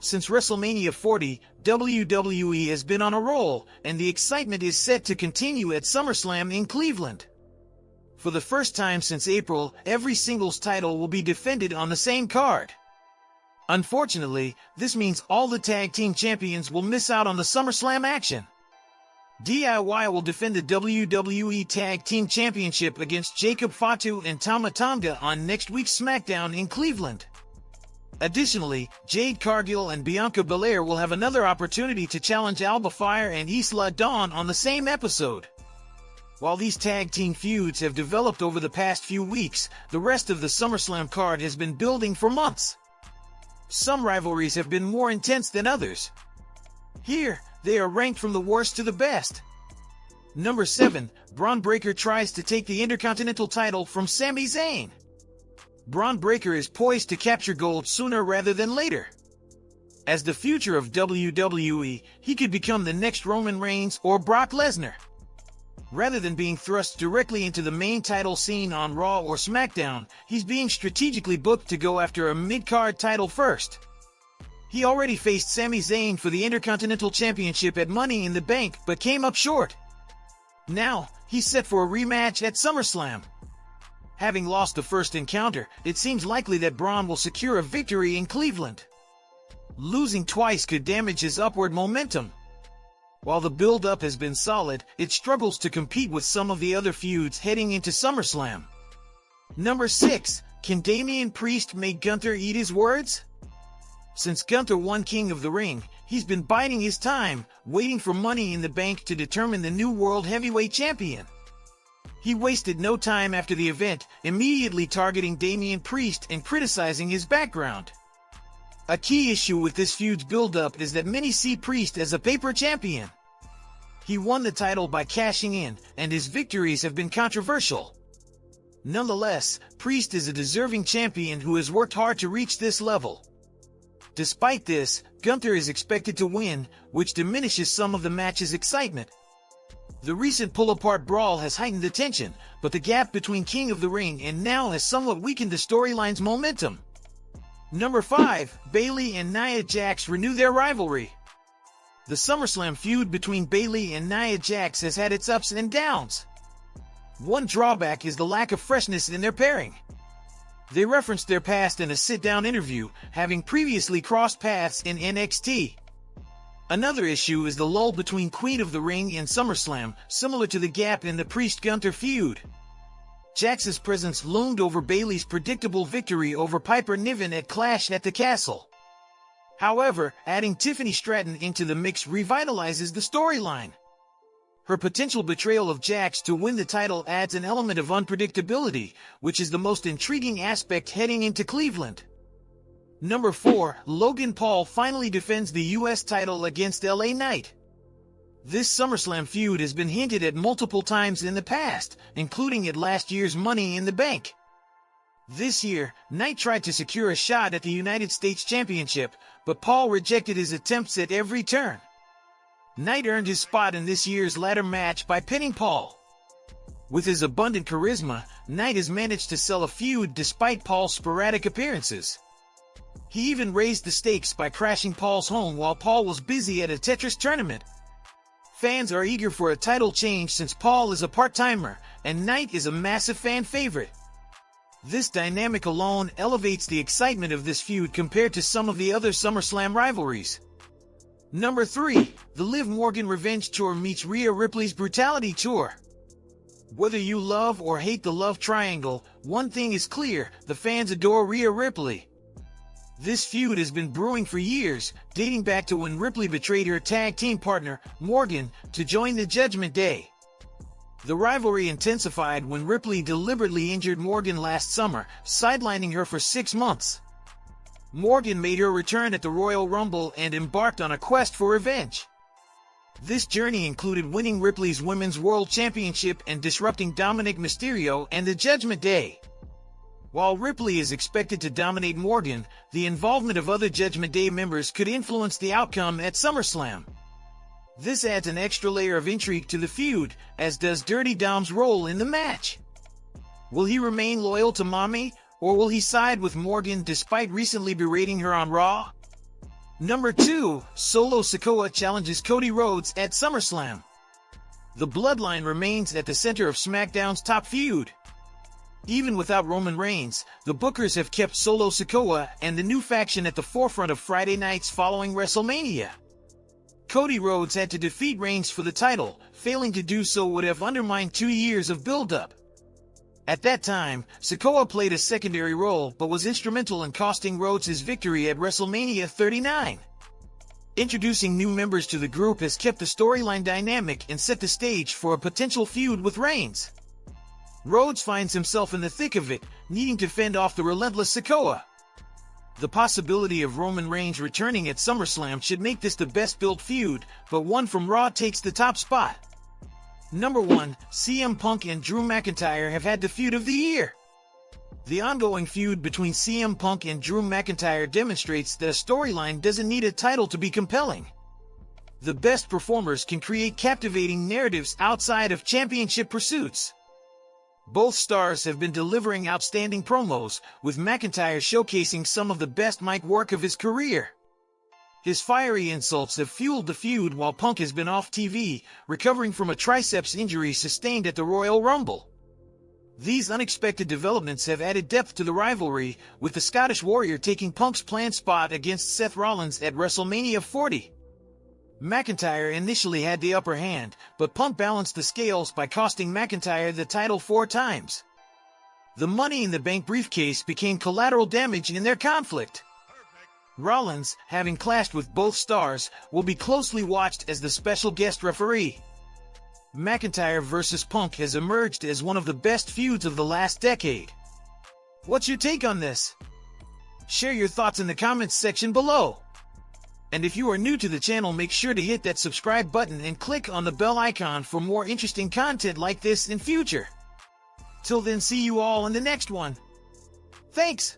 Since WrestleMania 40, WWE has been on a roll, and the excitement is set to continue at SummerSlam in Cleveland. For the first time since April, every singles title will be defended on the same card. Unfortunately, this means all the tag team champions will miss out on the SummerSlam action. DIY will defend the WWE Tag Team Championship against Jacob Fatu and Tama Tonga on next week's SmackDown in Cleveland. Additionally, Jade Cargill and Bianca Belair will have another opportunity to challenge Alba Fire and Isla Dawn on the same episode. While these tag team feuds have developed over the past few weeks, the rest of the SummerSlam card has been building for months. Some rivalries have been more intense than others. Here, they are ranked from the worst to the best. Number 7, Bron Breakker tries to take the Intercontinental title from Sami Zayn. Bron Breakker is poised to capture gold sooner rather than later. As the future of WWE, he could become the next Roman Reigns or Brock Lesnar. Rather than being thrust directly into the main title scene on Raw or SmackDown, he's being strategically booked to go after a mid-card title first. He already faced Sami Zayn for the Intercontinental Championship at Money in the Bank but came up short. Now, he's set for a rematch at SummerSlam. Having lost the first encounter, it seems likely that Braun will secure a victory in Cleveland. Losing twice could damage his upward momentum. While the build-up has been solid, it struggles to compete with some of the other feuds heading into SummerSlam. Number 6, can Damian Priest make Gunther eat his words? Since Gunther won King of the Ring, he's been biding his time, waiting for Money in the Bank to determine the new World Heavyweight Champion. He wasted no time after the event, immediately targeting Damian Priest and criticizing his background. A key issue with this feud's build-up is that many see Priest as a paper champion. He won the title by cashing in, and his victories have been controversial. Nonetheless, Priest is a deserving champion who has worked hard to reach this level. Despite this, Gunther is expected to win, which diminishes some of the match's excitement. The recent pull-apart brawl has heightened the tension, but the gap between King of the Ring and now has somewhat weakened the storyline's momentum. Number 5, Bayley and Nia Jax renew their rivalry. The SummerSlam feud between Bayley and Nia Jax has had its ups and downs. One drawback is the lack of freshness in their pairing. They referenced their past in a sit-down interview, having previously crossed paths in NXT. Another issue is the lull between Queen of the Ring and SummerSlam, similar to the gap in the Priest-Gunther feud. Jax's presence loomed over Bayley's predictable victory over Piper Niven at Clash at the Castle. However, adding Tiffany Stratton into the mix revitalizes the storyline. Her potential betrayal of Jax to win the title adds an element of unpredictability, which is the most intriguing aspect heading into Cleveland. Number 4, Logan Paul finally defends the US title against LA Knight. This SummerSlam feud has been hinted at multiple times in the past, including at last year's Money in the Bank. This year, Knight tried to secure a shot at the United States Championship, but Paul rejected his attempts at every turn. Knight earned his spot in this year's ladder match by pinning Paul. With his abundant charisma, Knight has managed to sell a feud despite Paul's sporadic appearances. He even raised the stakes by crashing Paul's home while Paul was busy at a Tetris tournament. Fans are eager for a title change since Paul is a part-timer, and Knight is a massive fan favorite. This dynamic alone elevates the excitement of this feud compared to some of the other SummerSlam rivalries. Number 3, the Liv Morgan Revenge Tour meets Rhea Ripley's Brutality Tour. Whether you love or hate the love triangle, one thing is clear, the fans adore Rhea Ripley. This feud has been brewing for years, dating back to when Ripley betrayed her tag team partner, Morgan, to join the Judgment Day. The rivalry intensified when Ripley deliberately injured Morgan last summer, sidelining her for 6 months. Morgan made her return at the Royal Rumble and embarked on a quest for revenge. This journey included winning Ripley's Women's World Championship and disrupting Dominic Mysterio and the Judgment Day. While Ripley is expected to dominate Morgan, the involvement of other Judgment Day members could influence the outcome at SummerSlam. This adds an extra layer of intrigue to the feud, as does Dirty Dom's role in the match. Will he remain loyal to Mommy, or will he side with Morgan despite recently berating her on Raw? Number 2, Solo Sikoa challenges Cody Rhodes at SummerSlam. The bloodline remains at the center of SmackDown's top feud. Even without Roman Reigns, the bookers have kept Solo Sikoa and the new faction at the forefront of Friday nights following WrestleMania. Cody Rhodes had to defeat Reigns for the title. Failing to do so would have undermined 2 years of build-up. At that time, Sikoa played a secondary role but was instrumental in costing Rhodes his victory at WrestleMania 39. Introducing new members to the group has kept the storyline dynamic and set the stage for a potential feud with Reigns. Rhodes finds himself in the thick of it, needing to fend off the relentless Sikoa. The possibility of Roman Reigns returning at SummerSlam should make this the best-built feud, but one from Raw takes the top spot. Number 1, CM Punk and Drew McIntyre have had the feud of the year. The ongoing feud between CM Punk and Drew McIntyre demonstrates that a storyline doesn't need a title to be compelling. The best performers can create captivating narratives outside of championship pursuits. Both stars have been delivering outstanding promos, with McIntyre showcasing some of the best mic work of his career. His fiery insults have fueled the feud while Punk has been off TV, recovering from a triceps injury sustained at the Royal Rumble. These unexpected developments have added depth to the rivalry, with the Scottish Warrior taking Punk's planned spot against Seth Rollins at WrestleMania 40. McIntyre initially had the upper hand, but Punk balanced the scales by costing McIntyre the title 4 times. The Money in the Bank briefcase became collateral damage in their conflict. Rollins, having clashed with both stars, will be closely watched as the special guest referee. McIntyre vs. Punk has emerged as one of the best feuds of the last decade. What's your take on this? Share your thoughts in the comments section below. And if you are new to the channel, make sure to hit that subscribe button and click on the bell icon for more interesting content like this in future. Till then, see you all in the next one. Thanks!